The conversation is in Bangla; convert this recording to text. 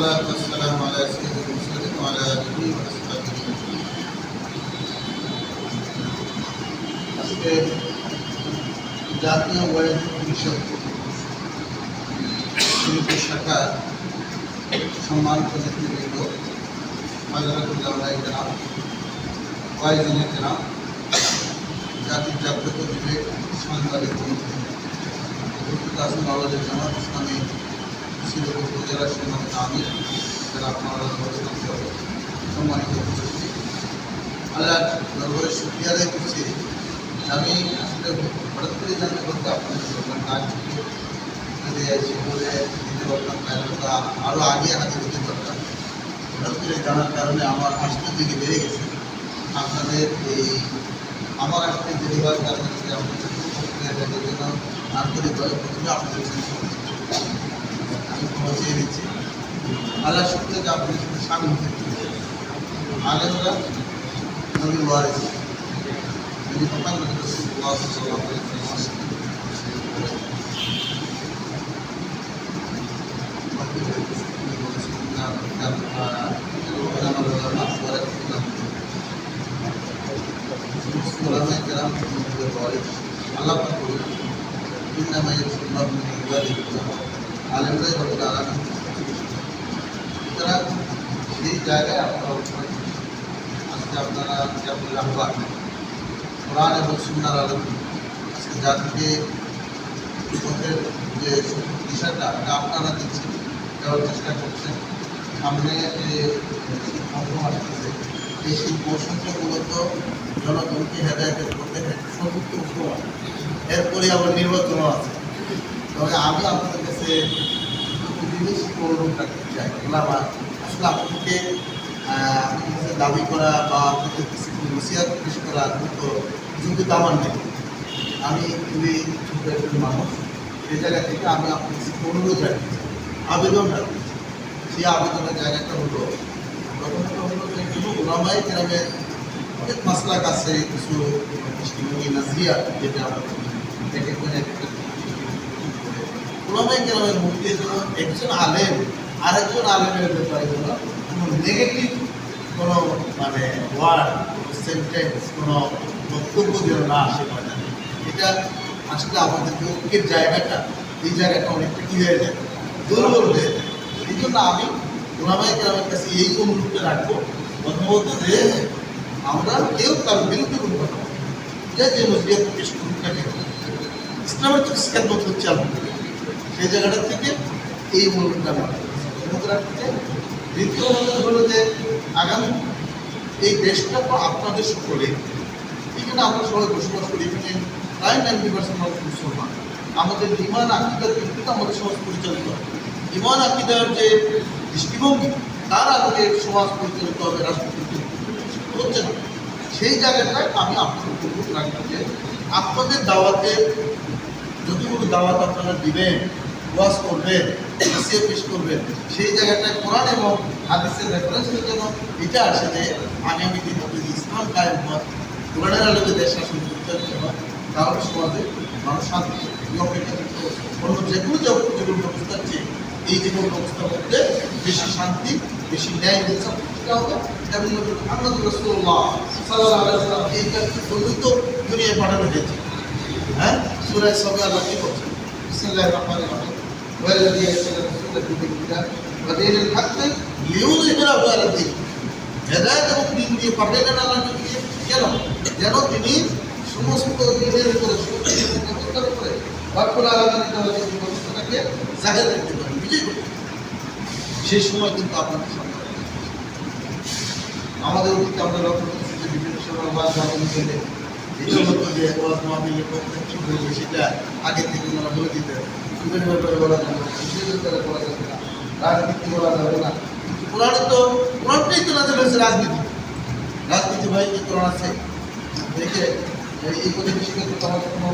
والصلاة والسلام على سيد المرسلين وعلى آله وأصحابه أجمعين। আজকে জাতীয় ওয়াইজ পরিষদ সমিতি শাখার সম্মানিত নেতৃবৃন্দ, হাজরাতুল্লাহ জানাব, ওয়াইজিনের জানাব, জাতির জাগ্রত বিবেক সাংবাদিক নওয়াজ জামাত ইসলামী শ্রীপুর উপজেলা সভাপতি আমির যারা আপনারা সম্মানিত উপস্থিতি, আল্লাহ দরবারে শুকরিয়া আদায় করছি। আমি আসলে হঠাৎ করে জানতে করতে আপনাদের সরকার কাজ যদি এসে বলে দিতে পারতাম, আরও আগে হাতে দিতে পারতাম। হঠাৎ করে জানার কারণে আমার আসতে দিকে বেড়ে গেছে। আপনাদের এই আমার আসতে দেরি হওয়ার কারণে আপনাদের জন্য আন্তরিকভাবে প্রথমে আপনাদের আমি পৌঁছিয়ে দিচ্ছি। আল্লাহ শুক্রিয়া যে আপনাদের সাথে সামিল হতে আলেমরা নবীর ওয়ারিস যিনি মুহাম্মদ রাসূলুল্লাহ সাল্লাল্লাহু আলাইহি ওয়াসাল্লাম আল্লাহ আলেমরাই রব্বুল আলামিন। সুতরাং সেই জায়গায় আপনারা আজকে আপনারা যেমন আহ্বান কোরআন এবং সুন্নাহর আলোকে আজকে জাতিকে পথের যে দিশাটা আপনারা দিচ্ছেন, দেওয়ার চেষ্টা করছেন। সামনে যে মৌসুম আসতেছে, এই সেই মৌসুমটা মূলত জনগণকে হেদায়েতের পথে সর্বোচ্চ উপমা, এরপরে আবার নির্বাচনও আছে। তবে আমি আপনাদের কাছে জিনিস অনুরোধ রাখতে চাই, আসলে আপনাদেরকে আপনাদের কাছে দাবি করা বা আপনাদের কাছে কোনো নসিহত পেশ করার মতো যোগ্যতা আমার নেই। আমি খুবই ছোট একজন মানুষ, সেই জায়গা থেকে আমি আপনার কাছে অনুরোধ রাখতে চাই, আবেদন রাখতে চাই। সেই আবেদনের জায়গাটা হলো প্রথমত হলো যে কিছু ওলামায়ে কেরামের অনেক মাসলাক আছে, কিছু দৃষ্টিভঙ্গি নাজরিয়া, যেটা আমাদের থেকে ওলামায়ে কেরামের মধ্যে যেন একজন আলেম আরেকজন আলেমের ব্যাপারে যেন কোনো নেগেটিভ কোনো ওয়ার্ড, সেন্টেন্স, কোনো বক্তব্য যেন না আসে পারে। এটা আসলে আমাদের যে ঐক্যের জায়গাটা, এই জায়গাটা অনেকটা কী হয়ে যায়, দুর্বল হয়ে যায়। এই জন্য আমি ওলামায়ে কেরামের কাছে এই অনুরোধটা রাখবো, প্রথমত যে আমরা কেউ তার বিরুদ্ধে কোনো কথা যে নজরিয়াত পেশ করুক না কেন, ইসলামের তো খেদমত হচ্ছে আমাদের, সেই জায়গাটা থেকে এই অনুরোধটা আমরা রাখতে চাই। দ্বিতীয় অনুরোধ হলো যে আগামী এই দেশটা তো আপনাদের সকলে, এখানে আমরা সবাই বসবাস করি, এখানে প্রায় 90% মানুষ মুসলমান। আমাদের ইমান আকিদার ভিত্তিতে আমাদের সমাজ পরিচালিত হয়। ইমান আকিদার যে দৃষ্টিভঙ্গি, তার আলোকে সমাজ পরিচালিত হবে, রাষ্ট্র হচ্ছে না। সেই জায়গাটায় আমি আপনাদের অনুরোধ রাখবো যে আপনাদের দাওয়াতের যতগুলো দাওয়াত আপনারা দিবেন, ওয়াজ করবেন, নসিহত পেশ করবেন, সেই জায়গাটায় কোরআন এবং হাদিসের রেফারেন্সের জন্য এটা আসে যে আগামী দিন যদি ইসলাম কায়েম হয়, কোরআনের আলোকে দেশ শাসন পরিচালিত হয়, তাহলে সমাজে মানুষ শান্তি অপেক্ষাকৃত অন্য যেগুলো ব্যবস্থার চেয়ে এই যেগুলো ব্যবস্থার মধ্যে বেশি শান্তি, বেশি ন্যায় ইনসাফ প্রতিষ্ঠা হবে। এবং মুহাম্মদ রাসূলুল্লাহ সাল্লাল্লাহু আলাইহি ওয়াসাল্লাম এই কাজটি তো দুনিয়ায় পাঠানো হয়েছে। হ্যাঁ, সূরা সবে আল্লাহ কি বলছেন? বিসমিল্লাহির রহমানির রহিম, ওয়াল্লাযী আরসালা রাসূলাহু বিল হুদা ওয়া দীনিল হক লিইয়ুযহিরাহু আলা দ্বীন। হেদায়েত এবং দ্বীন দিয়ে পাঠালেন আল্লাহ নবীকে, কেন? যেন তিনি সমস্ত দ্বীনের উপরে, সমস্ত ব্যবস্থার উপরে রব্বুল আলামিনের যে ব্যবস্থাটাকে জাহির করতে পারেন, বিজয় করতে পারেন। সেই সময় কিন্তু আপনাদের সামনে আমাদের অতীতে আমরা লক্ষ্য করছি যে বিভিন্ন সময় ওয়াজ মাহফিল গেলে এটা হতো যে ওয়াজ মাহফিলের প্রত্যেক কি বলবে সেটা আগে থেকে ওনারা বলে দিতে, সুদের ব্যাপারে বলা যাবে না, কৃষির ব্যাপারে বলা যাবে না, রাজনীতি বলা যাবে না। কোরআনটাই তো নাযিল হয়েছে রাজনীতি ভাই কি কোরআন আছে দেখে এই পরিবেশকে তো আমাদের কোনো